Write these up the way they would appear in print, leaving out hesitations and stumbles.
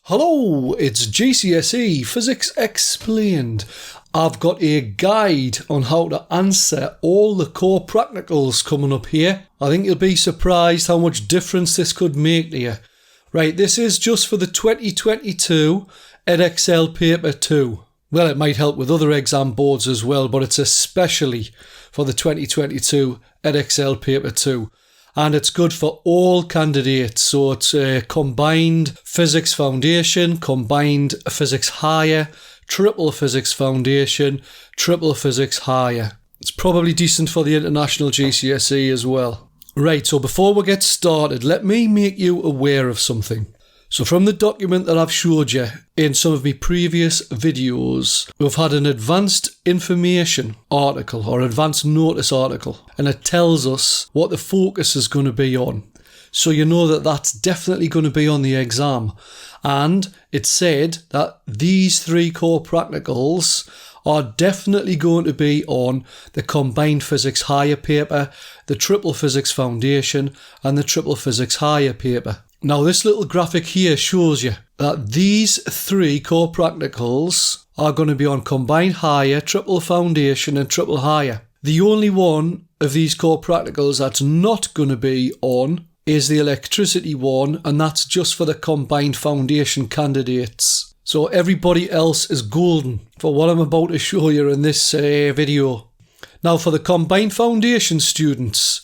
Hello, it's GCSE Physics Explained. I've got a guide on how to answer all the core practicals coming up here. I think you'll be surprised how much difference this could make to you. Right, this is just for the 2022 Edexcel Paper 2. Well, it might help with other exam boards as well, but it's especially for the 2022 Edexcel Paper 2. And it's good for all candidates. So it's a combined physics foundation, combined physics higher, triple physics foundation, triple physics higher. It's probably decent for the international GCSE as well. Right, so before we get started, let me make you aware of something. So from the document that I've showed you in some of my previous videos, we've had an advanced information article or advanced notice article, and it tells us what the focus is going to be on. So you know that that's definitely going to be on the exam. And it said that these three core practicals are definitely going to be on the combined physics higher paper, the triple physics foundation, and the triple physics higher paper. Now this little graphic here shows you that these three core practicals are going to be on combined higher, triple foundation and triple higher. The only one of these core practicals that's not going to be on is the electricity one, and that's just for the combined foundation candidates. So everybody else is golden for what I'm about to show you in this video. Now for the combined foundation students,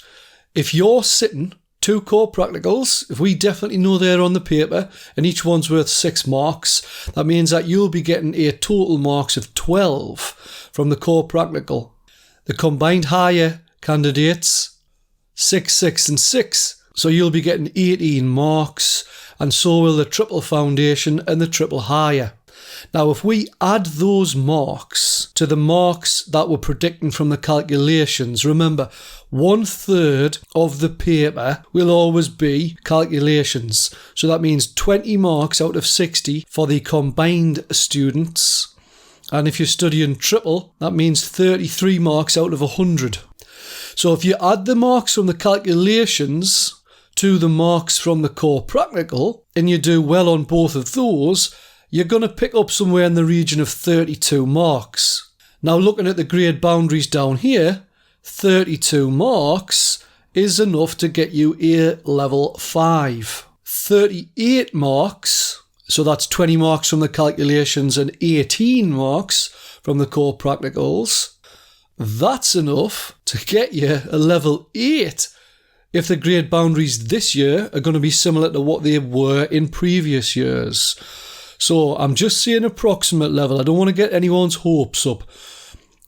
if you're sitting two core practicals, if we definitely know they're on the paper and each one's worth 6 marks, that means that you'll be getting a total marks of 12 from the core practical. The combined higher candidates, 6, 6 and 6, so you'll be getting 18 marks, and so will the triple foundation and the triple higher. Now if we add those marks to the marks that we're predicting from the calculations, remember 1/3 of the paper will always be calculations. So that means 20 marks out of 60 for the combined students. And if you're studying triple, that means 33 marks out of 100. So if you add the marks from the calculations to the marks from the core practical, and you do well on both of those, you're going to pick up somewhere in the region of 32 marks. Now looking at the grade boundaries down here, 32 marks is enough to get you a level 5. 38 marks, so that's 20 marks from the calculations and 18 marks from the core practicals. That's enough to get you a level 8 if the grade boundaries this year are going to be similar to what they were in previous years. So I'm just saying approximate level. I don't want to get anyone's hopes up.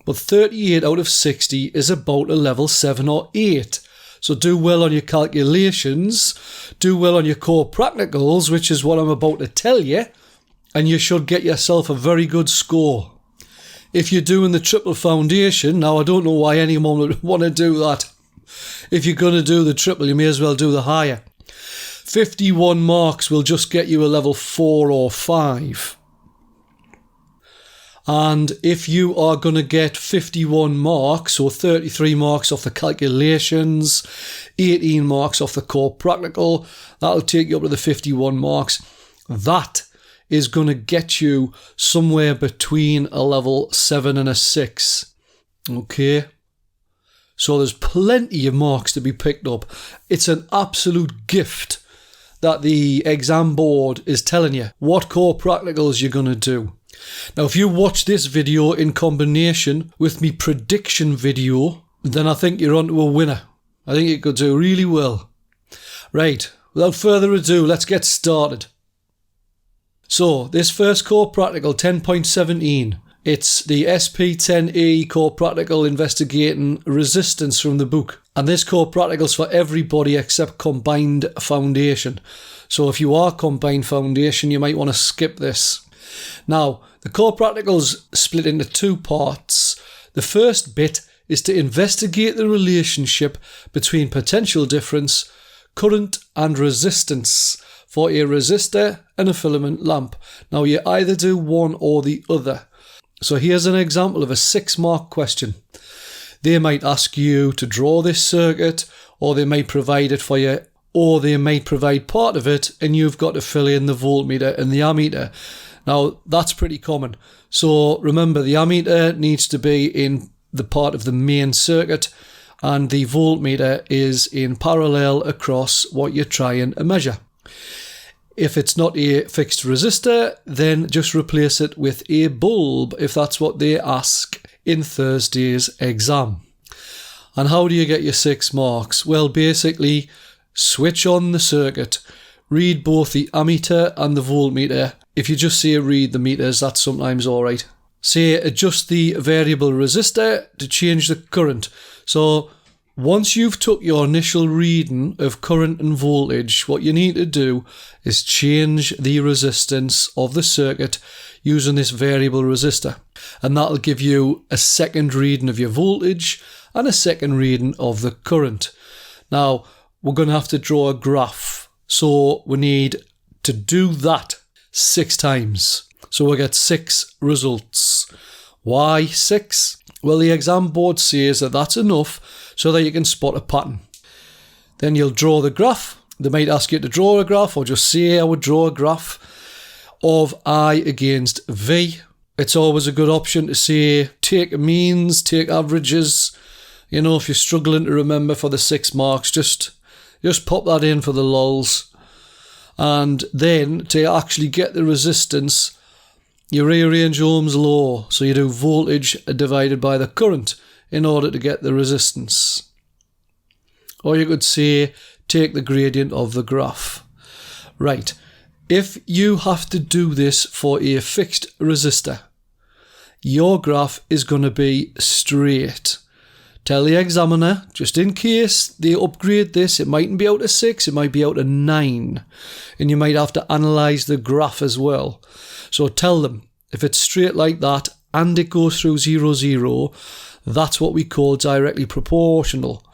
But 38 out of 60 is about a level 7 or 8. So do well on your calculations, do well on your core practicals, which is what I'm about to tell you, and you should get yourself a very good score. If you're doing the triple foundation, now I don't know why anyone would want to do that. If you're going to do the triple, you may as well do the higher. 51 marks will just get you a level 4 or 5. And if you are going to get 51 marks, or 33 marks off the calculations, 18 marks off the core practical, that'll take you up to the 51 marks. That is going to get you somewhere between a level 7 and a 6. Okay? So there's plenty of marks to be picked up. It's an absolute gift that the exam board is telling you what core practicals you're going to do. Now, if you watch this video in combination with me prediction video, then I think you're onto a winner. I think you could do really well. Right, without further ado, let's get started. So, this first core practical, 10.17, it's the SP10E core practical investigating resistance from the book. And this core practical is for everybody except combined foundation. So if you are combined foundation, you might want to skip this. Now, the core practical's split into 2 parts. The first bit is to investigate the relationship between potential difference, current and resistance for a resistor and a filament lamp. Now, you either do one or the other. So here's an example of a 6-mark question. They might ask you to draw this circuit, or they might provide it for you or they might provide part of it and you've got to fill in the voltmeter and the ammeter. Now, that's pretty common. So remember, the ammeter needs to be in the part of the main circuit and the voltmeter is in parallel across what you're trying to measure. If it's not a fixed resistor, then just replace it with a bulb if that's what they ask in Thursday's exam. And how do you get your 6 marks? Well, basically, switch on the circuit, read both the ammeter and the voltmeter. If you just say read the meters, that's sometimes alright. Say adjust the variable resistor to change the current. So once you've took your initial reading of current and voltage, what you need to do is change the resistance of the circuit using this variable resistor. And that'll give you a second reading of your voltage and a second reading of the current. Now, we're going to have to draw a graph. So we need to do that 6 times. So we'll get 6 results. Why 6? Well, the exam board says that that's enough so that you can spot a pattern. Then you'll draw the graph. They might ask you to draw a graph or just say I would draw a graph of I against V. It's always a good option to say take means, take averages. You know, if you're struggling to remember for the 6 marks, just pop that in for the lols. And then to actually get the resistance, you rearrange Ohm's law. So you do voltage divided by the current in order to get the resistance. Or you could say take the gradient of the graph. Right. If you have to do this for a fixed resistor, your graph is going to be straight. Tell the examiner, just in case they upgrade this, it mightn't be out of 6, it might be out of 9. And you might have to analyse the graph as well. So tell them, if it's straight like that and it goes through 0, 0, that's what we call directly proportional.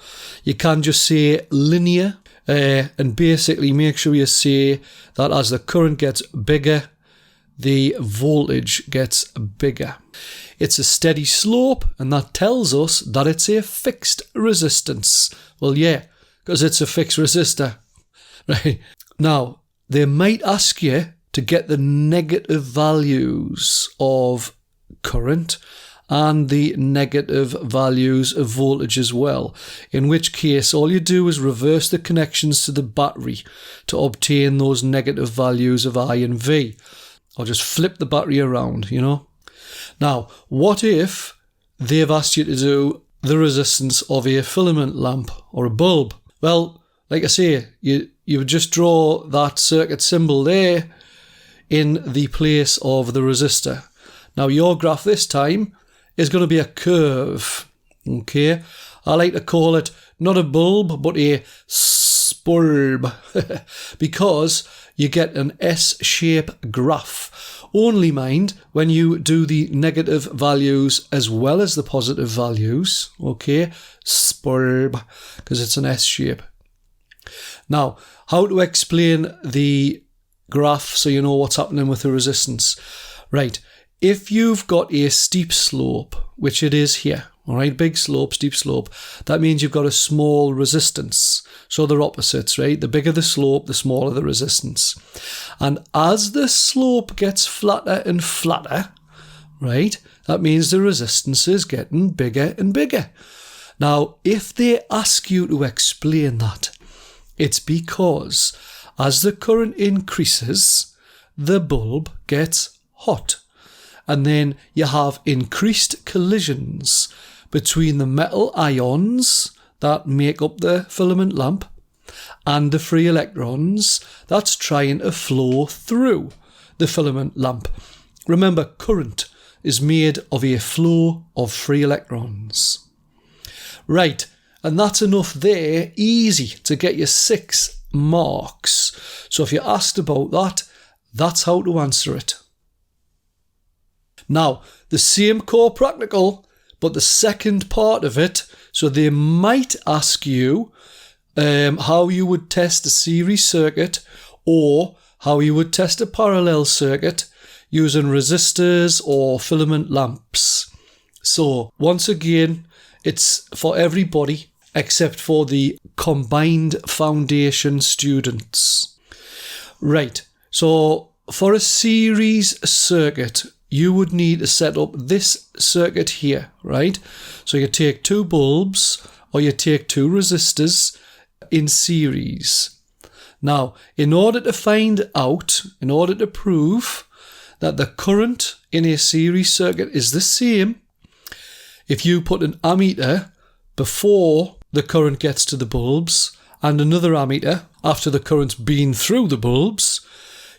You can just say linear and basically make sure you say that as the current gets bigger, the voltage gets bigger. It's a steady slope, and that tells us that it's a fixed resistance. Well, yeah, because it's a fixed resistor. Right. Now, they might ask you to get the negative values of current and the negative values of voltage as well, in which case all you do is reverse the connections to the battery to obtain those negative values of I and V. Or just flip the battery around, you know. Now, what if they've asked you to do the resistance of a filament lamp or a bulb? Well, like I say, you would just draw that circuit symbol there in the place of the resistor. Now, your graph this time is going to be a curve, okay? I like to call it not a bulb, but a spulb, because you get an S-shape graph. Only mind when you do the negative values as well as the positive values, okay? Spulb, because it's an S shape. Now, how to explain the graph so you know what's happening with the resistance. Right, if you've got a steep slope, which it is here, all right, big slope, steep slope, that means you've got a small resistance. So they're opposites, right? The bigger the slope, the smaller the resistance. And as the slope gets flatter and flatter, right, that means the resistance is getting bigger and bigger. Now, if they ask you to explain that, it's because as the current increases, the bulb gets hot. And then you have increased collisions between the metal ions that make up the filament lamp and the free electrons that's trying to flow through the filament lamp. Remember, current is made of a flow of free electrons. Right, and that's enough there, easy to get you 6 marks. So if you're asked about that, that's how to answer it. Now, the same core practical, but the second part of it, so they might ask you how you would test a series circuit or how you would test a parallel circuit using resistors or filament lamps. So, once again, it's for everybody. except for the combined foundation students. Right, so for a series circuit, you would need to set up this circuit here, right? So you take two bulbs or you take two resistors in series. Now, in order to prove that the current in a series circuit is the same, if you put an ammeter before the current gets to the bulbs and another ammeter after the current's been through the bulbs,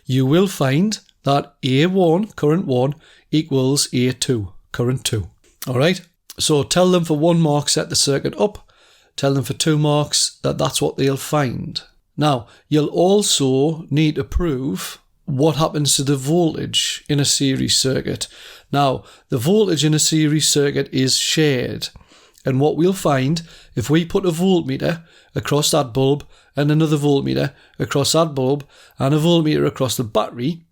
you will find that A1, current 1, equals A2, current 2. Alright, so tell them for 1 mark set the circuit up, tell them for 2 marks that that's what they'll find. Now, you'll also need to prove what happens to the voltage in a series circuit. Now, the voltage in a series circuit is shared. And what we'll find, if we put a voltmeter across that bulb and another voltmeter across that bulb and a voltmeter across the battery,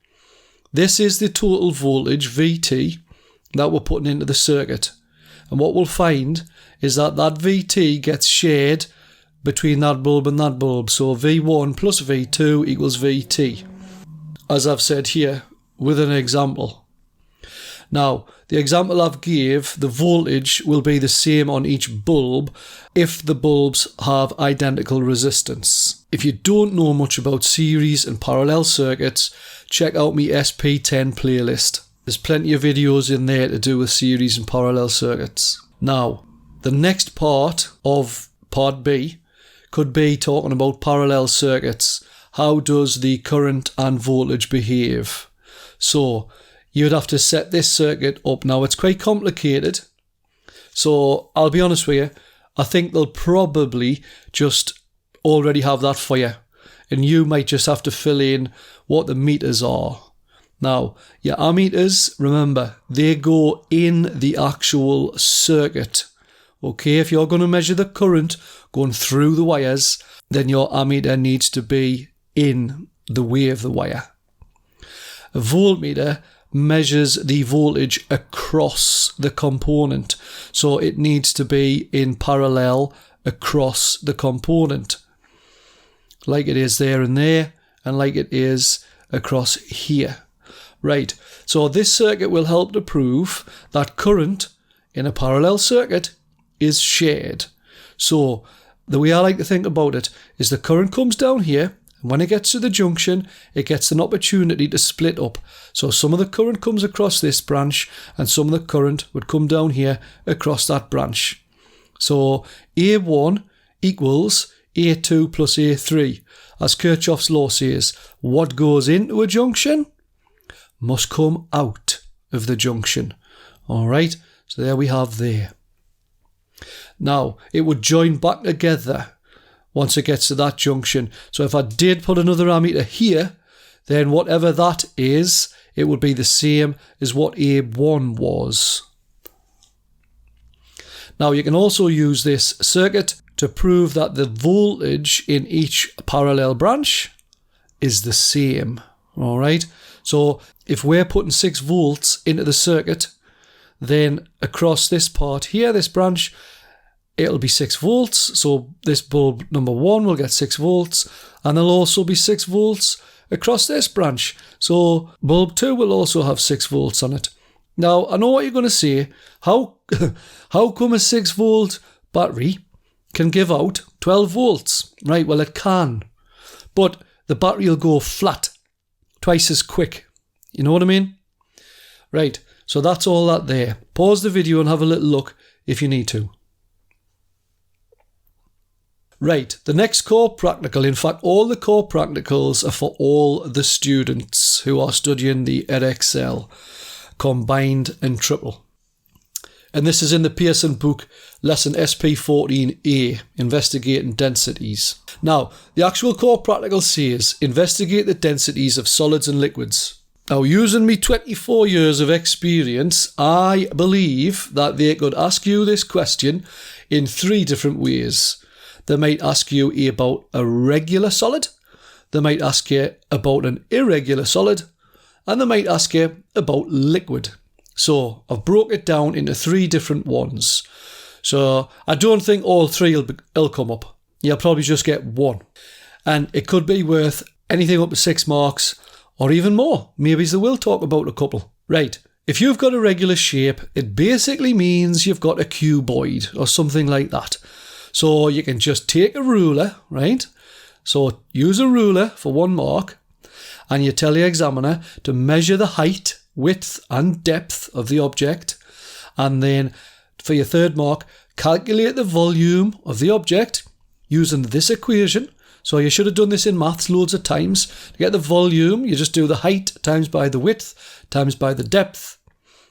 this is the total voltage, VT, that we're putting into the circuit. And what we'll find is that that VT gets shared between that bulb and that bulb. So V1 plus V2 equals VT, as I've said here with an example. Now, the example I've gave, the voltage will be the same on each bulb if the bulbs have identical resistance. If you don't know much about series and parallel circuits, check out my SP10 playlist. There's plenty of videos in there to do with series and parallel circuits. Now, the next part of part B could be talking about parallel circuits. How does the current and voltage behave? So, you'd have to set this circuit up. Now, it's quite complicated. So, I'll be honest with you, I think they'll probably just already have that for you. And you might just have to fill in what the meters are. Now, your ammeters, remember, they go in the actual circuit. Okay, if you're going to measure the current going through the wires, then your ammeter needs to be in the way of the wire. A voltmeter measures the voltage across the component, so it needs to be in parallel across the component, like it is there and there, and like it is across here. Right, so this circuit will help to prove that current in a parallel circuit is shared. So the way I like to think about it is the current comes down here, and when it gets to the junction, it gets an opportunity to split up. So some of the current comes across this branch, and some of the current would come down here across that branch. So A1 equals A2 plus A3. As Kirchhoff's law says, what goes into a junction must come out of the junction. Alright, so there we have there. Now, it would join back together once it gets to that junction. So if I did put another ammeter here, then whatever that is, it would be the same as what A1 was. Now, you can also use this circuit to prove that the voltage in each parallel branch is the same. Alright, so if we're putting 6 volts into the circuit, then across this part here, this branch, it'll be 6 volts. So this bulb number 1 will get 6 volts, and there'll also be 6 volts across this branch. So bulb 2 will also have 6 volts on it. Now, I know what you're going to say. How come a 6 volt battery can give out 12 volts? Right, well, it can. But the battery will go flat twice as quick. You know what I mean? Right, so that's all that there. Pause the video and have a little look if you need to. Right, the next core practical, in fact all the core practicals are for all the students who are studying the Edexcel, combined and triple. And this is in the Pearson book, lesson SP14A, Investigating Densities. Now, the actual core practical says, investigate the densities of solids and liquids. Now, using me 24 years of experience, I believe that they could ask you this question in 3 different ways. They might ask you about a regular solid, they might ask you about an irregular solid, and they might ask you about liquid. So I've broke it down into 3 different ones. So I don't think all three will come up. You'll probably just get one. And it could be worth anything up to 6 marks or even more. Maybe they will talk about a couple. Right. If you've got a regular shape, it basically means you've got a cuboid or something like that. So you can just take a ruler, right? So use a ruler for 1 mark, and you tell the examiner to measure the height, width and depth of the object. And then for your 3rd mark, calculate the volume of the object using this equation. So you should have done this in maths loads of times. To get the volume, you just do the height times by the width times by the depth.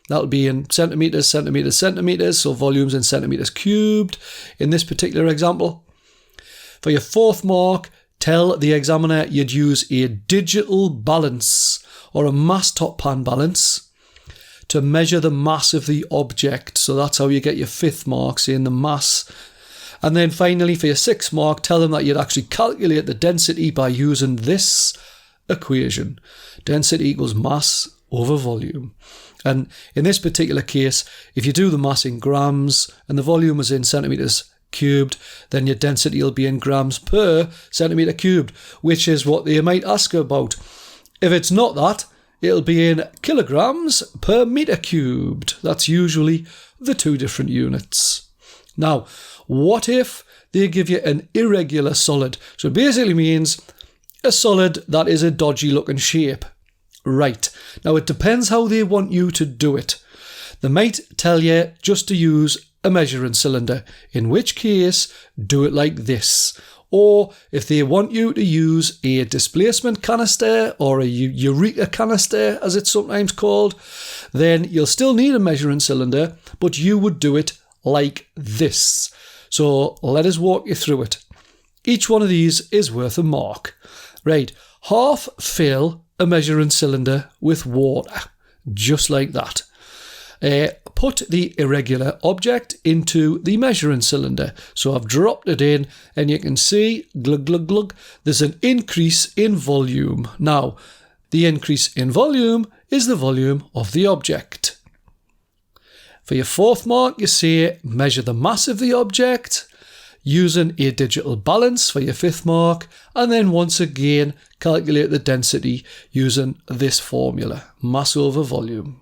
That'll be in centimetres, centimetres, centimetres, so volumes in centimetres cubed in this particular example. For your 4th mark, tell the examiner you'd use a digital balance or a mass top pan balance to measure the mass of the object. So that's how you get your 5th mark, saying the mass. And then finally, for your 6th mark, tell them that you'd actually calculate the density by using this equation. Density equals mass over volume. And in this particular case, if you do the mass in grams and the volume is in centimetres cubed, then your density will be in grams per centimetre cubed, which is what they might ask about. If it's not that, it'll be in kilograms per metre cubed. That's usually the 2 different units. Now, what if they give you an irregular solid? So it basically means a solid that is a dodgy looking shape. Right. Now, it depends how they want you to do it. They might tell you just to use a measuring cylinder, in which case, do it like this. Or if they want you to use a displacement canister or a eureka canister, as it's sometimes called, then you'll still need a measuring cylinder, but you would do it like this. So let us walk you through it. Each one of these is worth a mark. Right. Half fill a measuring cylinder with water, just like that. Put the irregular object into the measuring cylinder. So I've dropped it in and you can see, glug, glug, glug, there's an increase in volume. Now, the increase in volume is the volume of the object. For your 4th mark, you say measure the mass of the object using a digital balance for your 5th mark, and then once again calculate the density using this formula, mass over volume.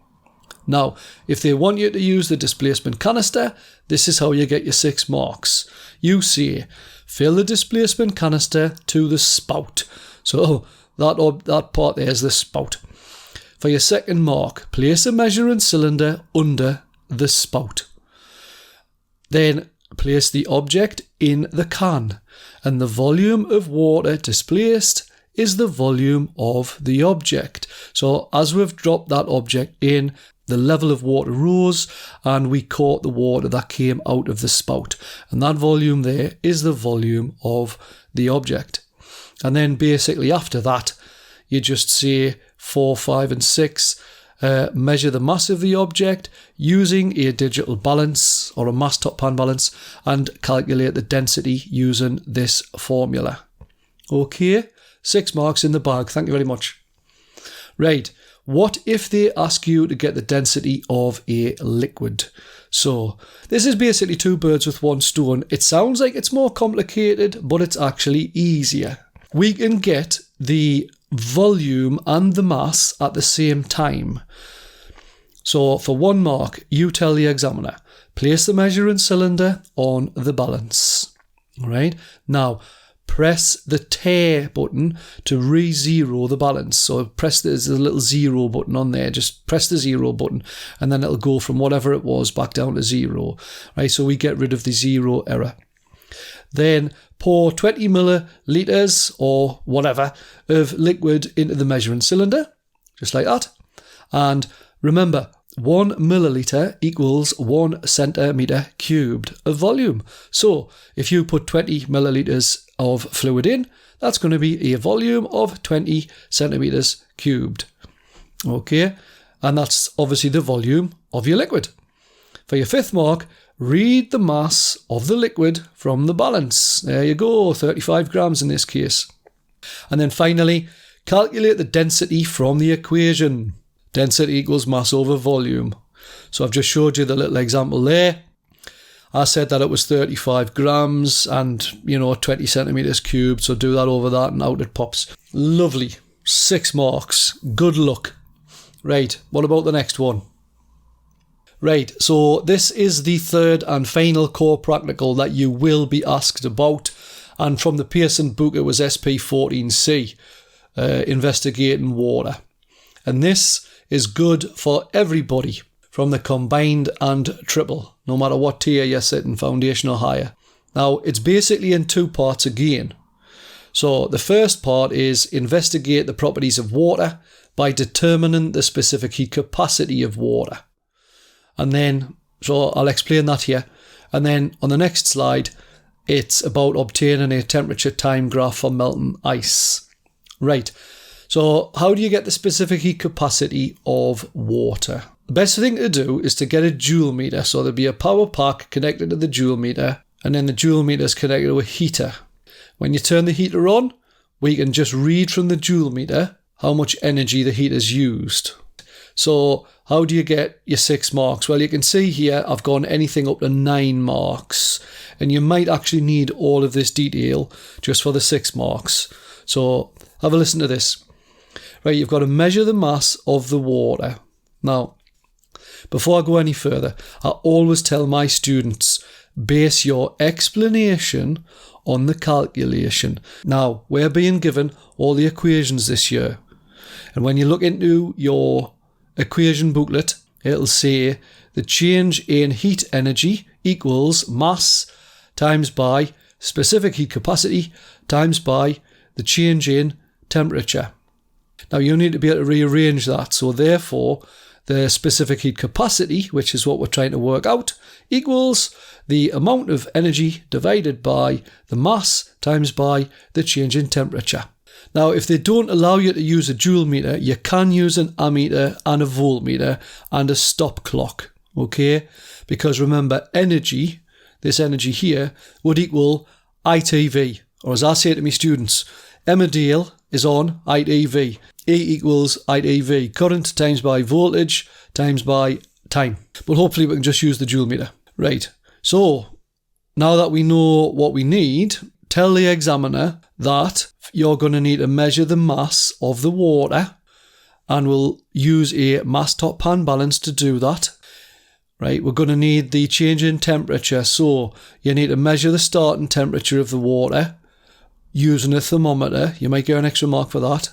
Now, if they want you to use the displacement canister, this is how you get your 6 marks. You say, fill the displacement canister to the spout. So that part there is the spout. For your 2nd mark, place a measuring cylinder under the spout. Then place the object in the can, and the volume of water displaced is the volume of the object. So as we've dropped that object in, the level of water rose and we caught the water that came out of the spout, and that volume there is the volume of the object. And then basically after that you just say 4, 5 and 6, measure the mass of the object using a digital balance or a mass top pan balance and calculate the density using this formula. Okay, 6 marks in the bag. Thank you very much. Right, what if they ask you to get the density of a liquid? So this is basically 2 birds with 1 stone. It sounds like it's more complicated, but it's actually easier. We can get the volume and the mass at the same time. So for 1 mark, you tell the examiner, place the measuring cylinder on the balance. All right. Now, press the tear button to re-zero the balance. So there's a little 0 button on there. Just press the 0 button and then it'll go from whatever it was back down to 0. Right. So we get rid of the 0 error. Then pour 20 millilitres or whatever of liquid into the measuring cylinder, just like that. And remember, 1 millilitre equals 1 centimetre cubed of volume. So if you put 20 millilitres of fluid in, that's going to be a volume of 20 centimetres cubed. Okay, and that's obviously the volume of your liquid. For your 5th mark, read the mass of the liquid from the balance. There you go, 35 grams in this case. And then finally, calculate the density from the equation. Density equals mass over volume. So I've just showed you the little example there. I said that it was 35 grams and, 20 centimetres cubed. So do that over that and out it pops. Lovely. 6 marks. Good luck. Right, what about the next one? Right, so this is the third and final core practical that you will be asked about. And from the Pearson book, it was SP14C, Investigating Water. And this is good for everybody from the combined and triple, no matter what tier you're sitting, foundation or higher. Now, it's basically in 2 parts again. So the first part is investigate the properties of water by determining the specific heat capacity of water. And then, so I'll explain that here. And then on the next slide, it's about obtaining a temperature time graph for melting ice. Right, so how do you get the specific heat capacity of water? The best thing to do is to get a joule meter. So there'll be a power pack connected to the joule meter, and then the joule meter is connected to a heater. When you turn the heater on, we can just read from the joule meter how much energy the heater's used. So how do you get your 6 marks? Well, you can see here I've gone anything up to 9 marks, and you might actually need all of this detail just for the 6 marks. So have a listen to this. Right, you've got to measure the mass of the water. Now, before I go any further, I always tell my students, base your explanation on the calculation. Now, we're being given all the equations this year. And when you look into your equation booklet, it'll say the change in heat energy equals mass times by specific heat capacity times by the change in temperature. Now you need to be able to rearrange that. So therefore, the specific heat capacity, which is what we're trying to work out, equals the amount of energy divided by the mass times by the change in temperature. Now, if they don't allow you to use a joule meter, you can use an ammeter and a voltmeter and a stop clock, okay? Because remember, energy, this energy here, would equal ITV. Or as I say to my students, Emma Dale is on ITV. E equals ITV. Current times by voltage times by time. But hopefully we can just use the joule meter. Right, so now that we know what we need, tell the examiner that you're going to need to measure the mass of the water, and we'll use a mass top pan balance to do that. Right, we're going to need the change in temperature, so you need to measure the starting temperature of the water using a thermometer. You might get an extra mark for that.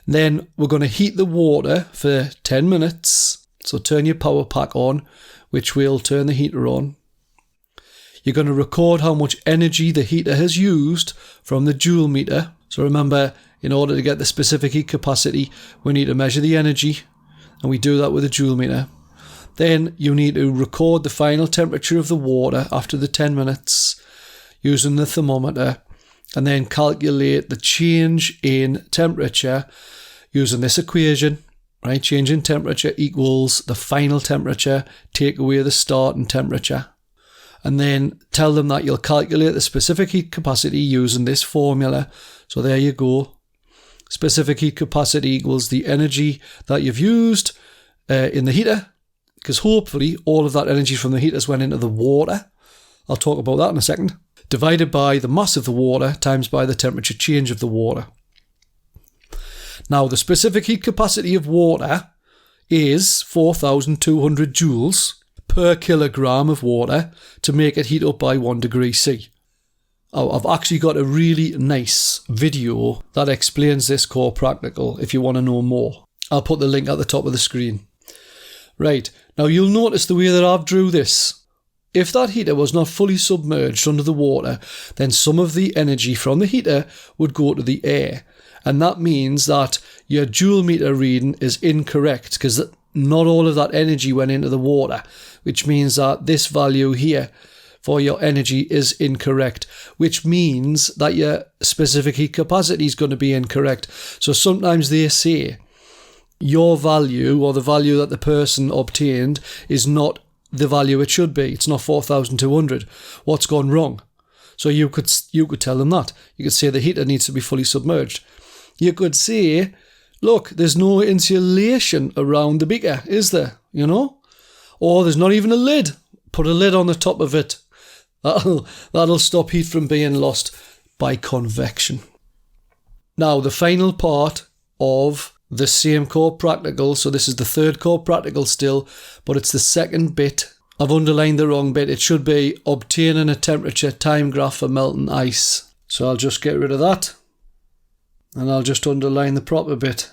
Then we're going to heat the water for 10 minutes, so turn your power pack on, which will turn the heater on. You're going to record how much energy the heater has used from the joule meter. So remember, in order to get the specific heat capacity, we need to measure the energy, and we do that with a joule meter. Then you need to record the final temperature of the water after the 10 minutes using the thermometer, and then calculate the change in temperature using this equation. Right, change in temperature equals the final temperature, take away the starting temperature. And then tell them that you'll calculate the specific heat capacity using this formula. So there you go. Specific heat capacity equals the energy that you've used in the heater, because hopefully all of that energy from the heaters went into the water. I'll talk about that in a second. Divided by the mass of the water times by the temperature change of the water. Now, the specific heat capacity of water is 4,200 joules per kilogram of water to make it heat up by 1 degree C. Oh, I've actually got a really nice video that explains this core practical if you want to know more. I'll put the link at the top of the screen. Right, now you'll notice the way that I've drew this. If that heater was not fully submerged under the water, then some of the energy from the heater would go to the air. And that means that your joule meter reading is incorrect, because not all of that energy went into the water, which means that this value here for your energy is incorrect, which means that your specific heat capacity is going to be incorrect. So sometimes they say your value, or the value that the person obtained, is not the value it should be. It's not 4,200. What's gone wrong? So you could tell them that. You could say the heater needs to be fully submerged. You could say, look, there's no insulation around the beaker, is there? You know? Or there's not even a lid. put a lid on the top of it. That'll stop heat from being lost by convection. Now, the final part of the same core practical, so this is the third core practical still, but it's the second bit. I've underlined the wrong bit. It should be obtaining a temperature time graph for melting ice. So I'll just get rid of that, and I'll just underline the proper bit.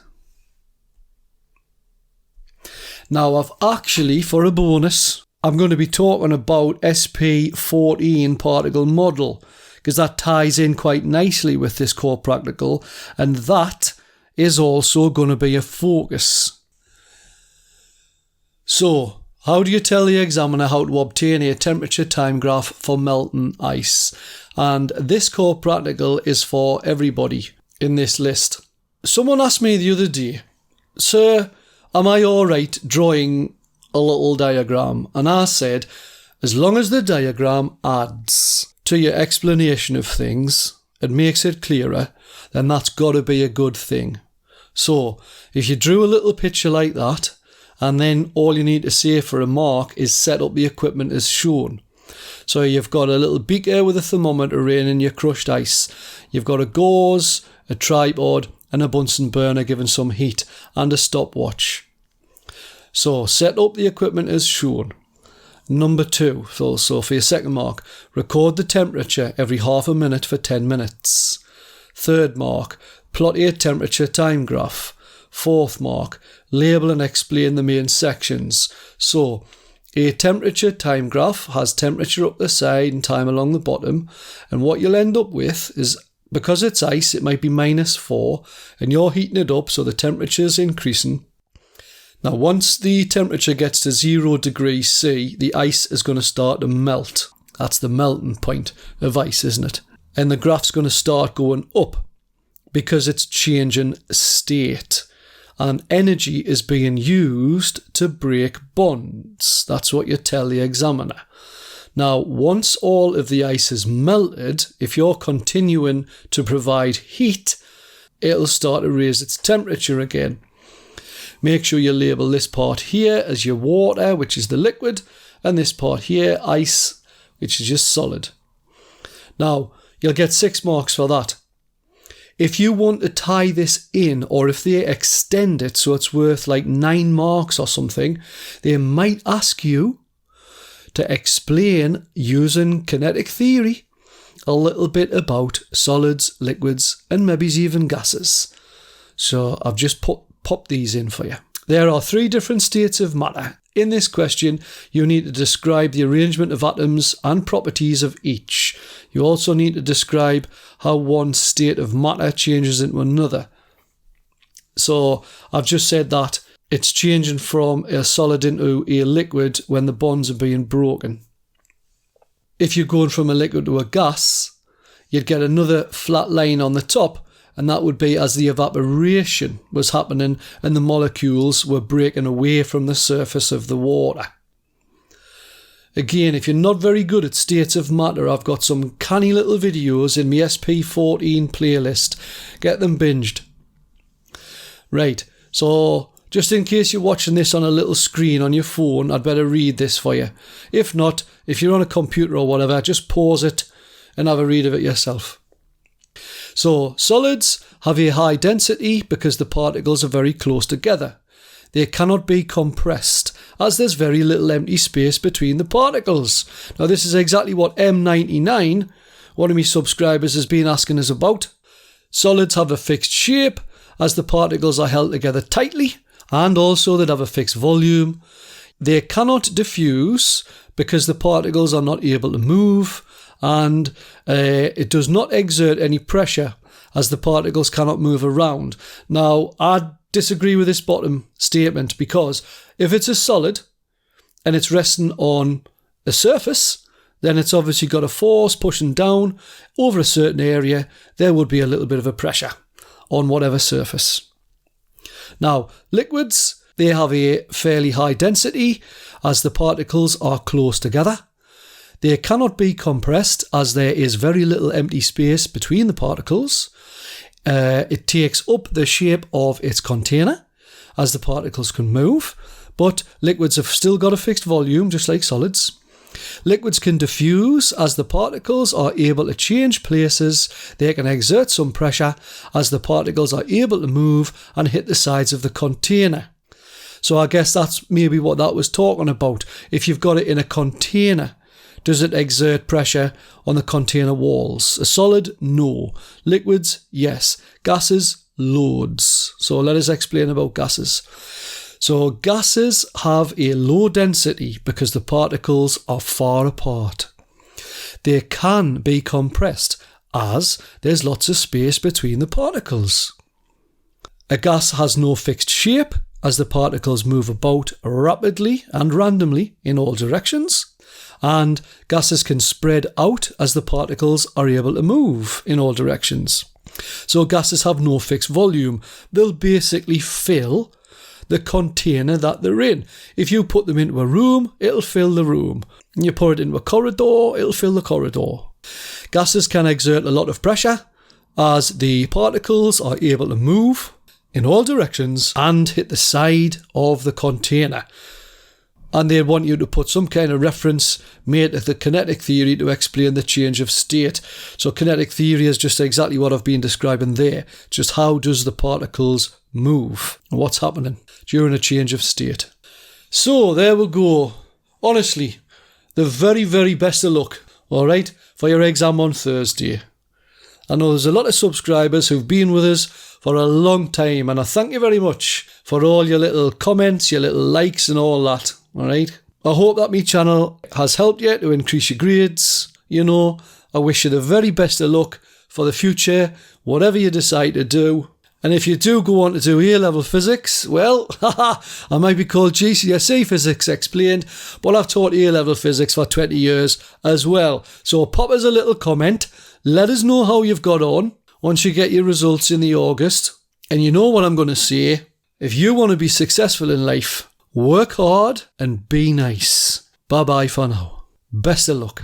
Now, I've actually, for a bonus, I'm going to be talking about SP14 particle model, because that ties in quite nicely with this core practical, and that is also going to be a focus. So, how do you tell the examiner how to obtain a temperature time graph for melting ice? And this core practical is for everybody in this list. Someone asked me the other day, "Sir, am I alright drawing a little diagram?" And I said, as long as the diagram adds to your explanation of things and makes it clearer, then that's got to be a good thing. So, if you drew a little picture like that, and then all you need to say for a mark is set up the equipment as shown. So you've got a little beaker with a thermometer in your crushed ice. You've got a gauze, a tripod, and a Bunsen burner giving some heat, and a stopwatch. So set up the equipment as shown. Number 2, so for your second mark, record the temperature every half a minute for 10 minutes. Third mark, plot a temperature time graph. Fourth mark, label and explain the main sections. So, a temperature time graph has temperature up the side and time along the bottom, and what you'll end up with is, because it's ice, it might be -4, and you're heating it up so the temperature's increasing. Now, once the temperature gets to 0 degrees C, the ice is going to start to melt. That's the melting point of ice, isn't it? And the graph's going to start going up because it's changing state. And energy is being used to break bonds. That's what you tell the examiner. Now, once all of the ice is melted, if you're continuing to provide heat, it'll start to raise its temperature again. Make sure you label this part here as your water, which is the liquid, and this part here, ice, which is just solid. Now, you'll get 6 marks for that. If you want to tie this in, or if they extend it so it's worth like 9 marks or something, they might ask you to explain, using kinetic theory, a little bit about solids, liquids, and maybe even gases. So I've just popped these in for you. There are 3 different states of matter. In this question, you need to describe the arrangement of atoms and properties of each. You also need to describe how one state of matter changes into another. So I've just said that it's changing from a solid into a liquid when the bonds are being broken. If you're going from a liquid to a gas, you'd get another flat line on the top, and that would be as the evaporation was happening and the molecules were breaking away from the surface of the water. Again, if you're not very good at states of matter, I've got some canny little videos in my SP14 playlist. Get them binged. Right, so just in case you're watching this on a little screen on your phone, I'd better read this for you. If not, if you're on a computer or whatever, just pause it and have a read of it yourself. So, solids have a high density because the particles are very close together. They cannot be compressed, as there's very little empty space between the particles. Now, this is exactly what M99, one of my subscribers, has been asking us about. Solids have a fixed shape, as the particles are held together tightly, and also they have a fixed volume. They cannot diffuse because the particles are not able to move, and it does not exert any pressure as the particles cannot move around. Now, I disagree with this bottom statement, because if it's a solid and it's resting on a surface, then it's obviously got a force pushing down over a certain area. There would be a little bit of a pressure on whatever surface. Now, liquids, they have a fairly high density as the particles are close together. They cannot be compressed as there is very little empty space between the particles. It takes up the shape of its container as the particles can move, but liquids have still got a fixed volume just like solids. Liquids can diffuse as the particles are able to change places. They can exert some pressure as the particles are able to move and hit the sides of the container. So I guess that's maybe what that was talking about. If you've got it in a container, does it exert pressure on the container walls? A solid? No. Liquids? Yes. Gases? Loads. So let us explain about gases. So gases have a low density because the particles are far apart. They can be compressed as there's lots of space between the particles. A gas has no fixed shape as the particles move about rapidly and randomly in all directions. And gases can spread out as the particles are able to move in all directions. So gases have no fixed volume. They'll basically fill the container that they're in. If you put them into a room, it'll fill the room. And you put it into a corridor, it'll fill the corridor. Gases can exert a lot of pressure as the particles are able to move in all directions and hit the side of the container. And they want you to put some kind of reference made to the kinetic theory to explain the change of state. So kinetic theory is just exactly what I've been describing there. Just how does the particles move? What's happening during a change of state? So there we go. Honestly, the very, very best of luck, all right, for your exam on Thursday. I know there's a lot of subscribers who've been with us for a long time, and I thank you very much for all your little comments, your little likes and all that. All right. I hope that my channel has helped you to increase your grades. You know, I wish you the very best of luck for the future, whatever you decide to do. And if you do go on to do A-level physics, well, I might be called GCSE Physics Explained, but I've taught A-level physics for 20 years as well. So pop us a little comment. Let us know how you've got on once you get your results in the August. And you know what I'm going to say. If you want to be successful in life, work hard and be nice. Bye-bye for now. Best of luck.